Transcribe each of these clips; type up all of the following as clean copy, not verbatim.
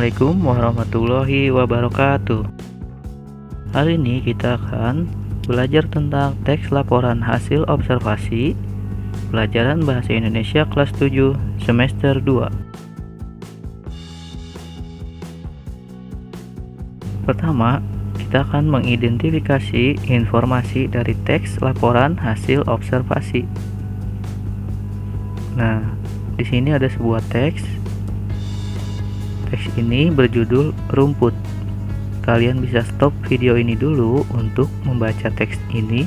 Assalamualaikum warahmatullahi wabarakatuh. Hari ini kita akan belajar tentang teks laporan hasil observasi pelajaran Bahasa Indonesia kelas 7 semester 2. Pertama, kita akan mengidentifikasi informasi dari teks laporan hasil observasi. Nah, di sini ada sebuah teks. Teks ini berjudul rumput. Kalian bisa stop video ini dulu untuk membaca teks ini,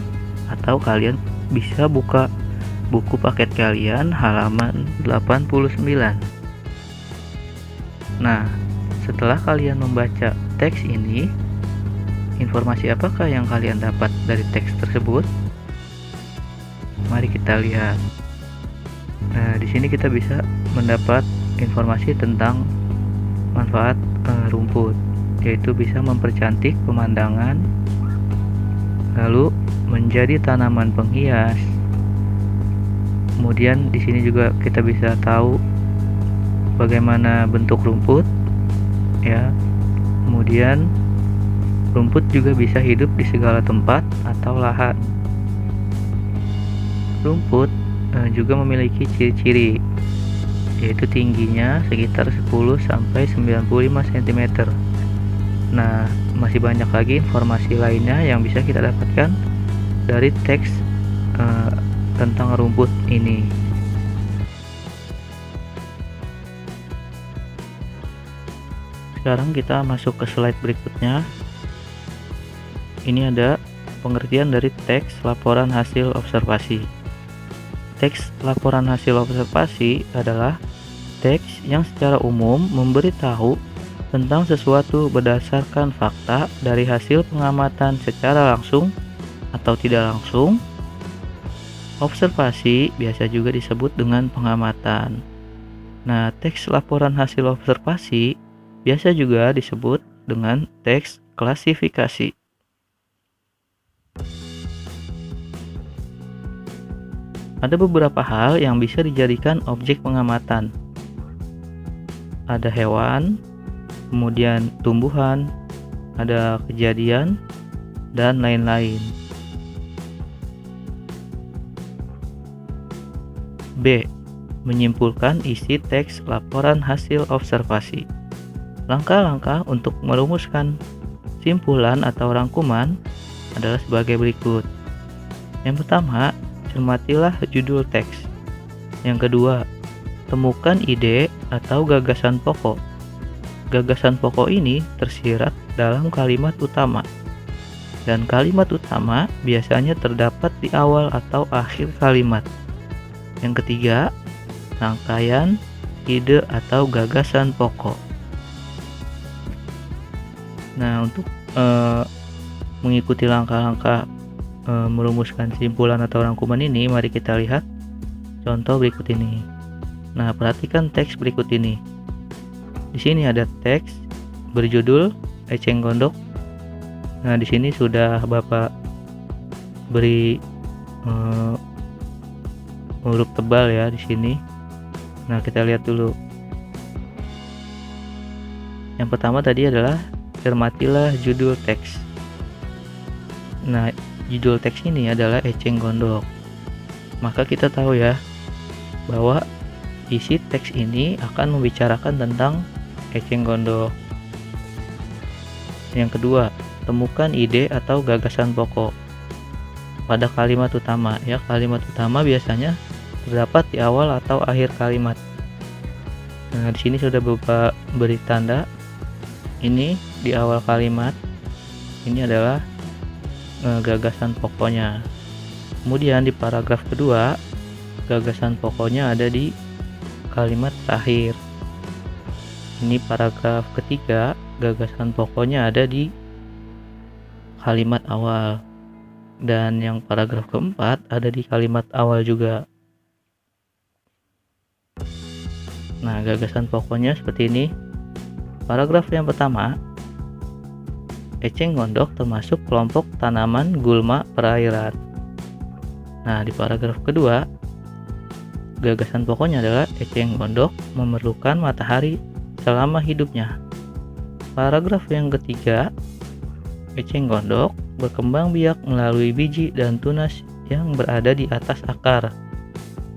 atau kalian bisa buka buku paket kalian halaman 89. Nah, setelah kalian membaca teks ini, informasi apakah yang kalian dapat dari teks tersebut? Mari kita lihat. Nah, di sini kita bisa mendapat informasi tentang manfaat rumput, yaitu bisa mempercantik pemandangan, lalu menjadi tanaman penghias. Kemudian di sini juga kita bisa tahu bagaimana bentuk rumput, ya. Kemudian rumput juga bisa hidup di segala tempat atau lahan. Rumput juga memiliki ciri-ciri, yaitu tingginya sekitar 10-95 cm. Nah, masih banyak lagi informasi lainnya yang bisa kita dapatkan dari teks tentang rumput ini. Sekarang kita masuk ke slide berikutnya. Ini ada pengertian dari teks laporan hasil observasi. Teks laporan hasil observasi adalah teks yang secara umum memberitahu tentang sesuatu berdasarkan fakta dari hasil pengamatan secara langsung atau tidak langsung. Observasi biasa juga disebut dengan pengamatan. Nah, teks laporan hasil observasi biasa juga disebut dengan teks klasifikasi. Ada beberapa hal yang bisa dijadikan objek pengamatan. Ada hewan, kemudian tumbuhan, ada kejadian, dan lain-lain. B. Menyimpulkan isi teks laporan hasil observasi. Langkah-langkah untuk merumuskan simpulan atau rangkuman adalah sebagai berikut. Yang pertama, cermatilah judul teks. Yang kedua, temukan ide atau gagasan pokok. Gagasan pokok ini tersirat dalam kalimat utama. Dan kalimat utama biasanya terdapat di awal atau akhir kalimat. Yang ketiga, rangkaian ide atau gagasan pokok. Nah, untuk mengikuti langkah-langkah merumuskan simpulan atau rangkuman ini, mari kita lihat contoh berikut ini. Nah, perhatikan teks berikut ini. Di sini ada teks berjudul eceng gondok. Nah, di sini sudah Bapak beri huruf tebal ya di sini. Nah, kita lihat dulu. Yang pertama tadi adalah cermatilah judul teks. Nah, judul teks ini adalah eceng gondok. Maka kita tahu ya bahwa isi teks ini akan membicarakan tentang eceng gondok. Yang kedua, temukan ide atau gagasan pokok pada kalimat utama. Ya, kalimat utama biasanya terdapat di awal atau akhir kalimat. Nah, di sini sudah Bapak beri tanda. Ini di awal kalimat. Ini adalah gagasan pokoknya. Kemudian di paragraf kedua, gagasan pokoknya ada di kalimat terakhir. Ini paragraf ketiga, gagasan pokoknya ada di kalimat awal. Dan yang paragraf keempat ada di kalimat awal juga. Nah, gagasan pokoknya seperti ini. Paragraf yang pertama, eceng gondok termasuk kelompok tanaman gulma perairan. Nah, di paragraf kedua, gagasan pokoknya adalah eceng gondok memerlukan matahari selama hidupnya. Paragraf yang ketiga, eceng gondok berkembang biak melalui biji dan tunas yang berada di atas akar.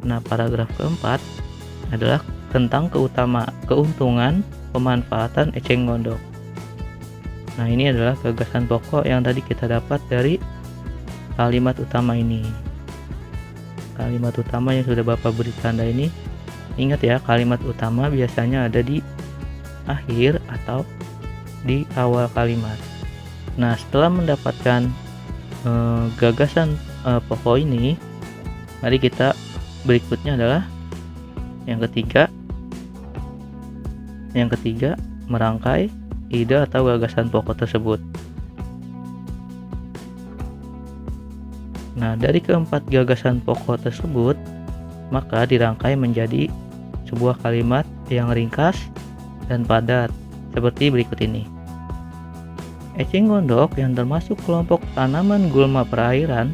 Nah, paragraf keempat adalah tentang keuntungan pemanfaatan eceng gondok. Nah, ini adalah gagasan pokok yang tadi kita dapat dari kalimat utama ini. Kalimat utama yang sudah Bapak beri tanda ini, ingat ya, kalimat utama biasanya ada di akhir atau di awal kalimat. Nah, setelah mendapatkan gagasan pokok ini, mari kita berikutnya adalah yang ketiga, merangkai ide atau gagasan pokok tersebut. Nah, dari keempat gagasan pokok tersebut, maka dirangkai menjadi sebuah kalimat yang ringkas dan padat seperti berikut ini. Eceng gondok yang termasuk kelompok tanaman gulma perairan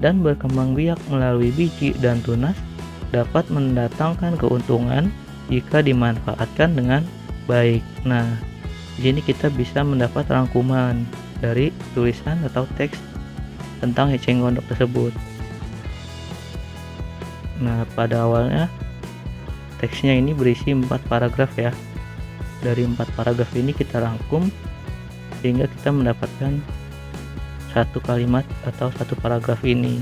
dan berkembang biak melalui biji dan tunas dapat mendatangkan keuntungan jika dimanfaatkan dengan baik. Nah, di sini kita bisa mendapat rangkuman dari tulisan atau teks tentang eceng gondok tersebut. Nah, pada awalnya teksnya ini berisi 4 paragraf ya. Dari 4 paragraf ini kita rangkum sehingga kita mendapatkan satu kalimat atau satu paragraf ini.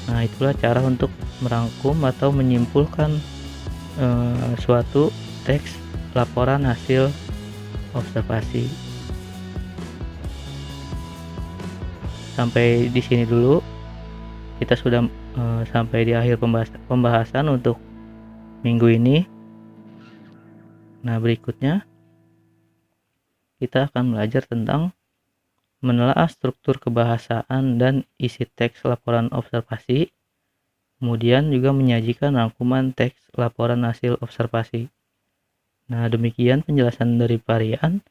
Nah, itulah cara untuk merangkum atau menyimpulkan suatu teks laporan hasil observasi. Sampai di sini dulu, kita sudah sampai di akhir pembahasan untuk minggu ini. Nah, berikutnya kita akan belajar tentang menelaah struktur kebahasaan dan isi teks laporan observasi, kemudian juga menyajikan rangkuman teks laporan hasil observasi. Nah, demikian penjelasan dari Parian.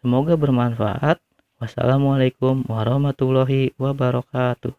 Semoga bermanfaat. Wassalamualaikum warahmatullahi wabarakatuh.